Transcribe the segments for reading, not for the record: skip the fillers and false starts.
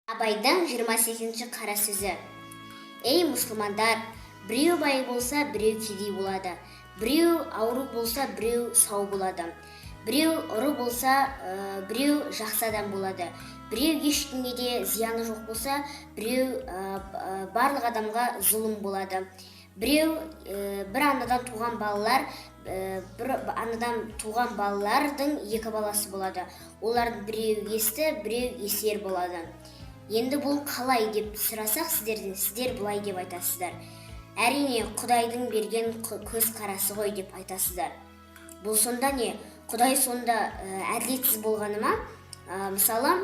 Абайдың 28-ші қара сөзі. Ей мұсылмандар, біреу бай болса, біреу кедей болады. Біреу ауру болса, біреу сау болады. Біреу ұры болса, біреу жақсы адам болады. Біреу ешкімге де зияны жоқ болса, біреу барлық адамға зұлым болады. Біреу бір анадан туған балалар, бір анадан туған балалардың екі баласы болады. Олардың біреу есті, біреу есер болады. Енді бұл қалай деп сұрасақ сіздер бұлай деп айтасыздар. Әрине, Құдайдың берген көз қарасы ғой деп айтасыздар. Бұл сонда не? Құдай сонда әділетсіз болғаны ма? Мысалы,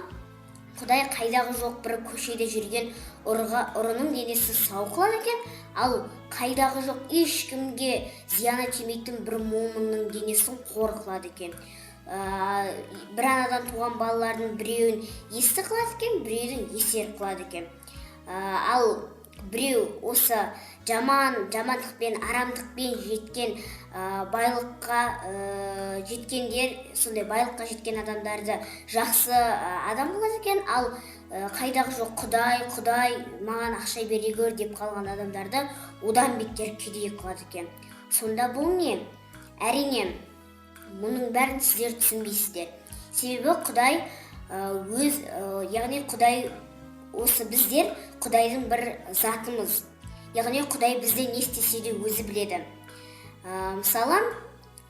Құдай қайдағы жоқ бір көшеде жүрген ұрының денесін сау қылады екен, ал қайдағы жоқ ешкімге зияны тимейтін бір момынның денесін қор қылады екен. Бір анадан туған балалардың біреуін есті қылады екен, біреуін есер қылады екен. Ал біреу осы жамандықпен, арамдықпен жеткен байлыққа жеткендер, сондай байлыққа жеткен адамдарды жақсы адам болады екен, ал қайдағы жоқ Құдай маған ақша бере гөр деп қалған адамдарды одан бетер кедей қылады екен. Сонда бұл не? Әрине, мұның бәрін сіздер түсінбейсіздер. Себебі Құдай яғни Құдай осы біздер Құдайдың бір затымыз. Яғни Құдай бізде не істесе де өзі біледі. Мысалы,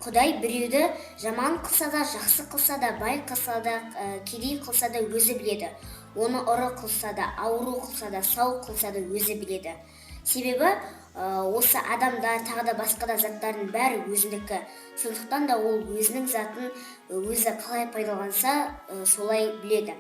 Құдай біреуді жаман қылса да, жақсы қылса да, бай қылса да, кедей қылса да өзі біледі. Оны ұры қылса да, ауру қылса да, сау қылса да өзі біледі. Себебі осы адамдар, тағы да басқа да заттардың бәрі өзіндікі. Сондықтан да ол өзінің затын өзі қалай пайдаланса солай біледі.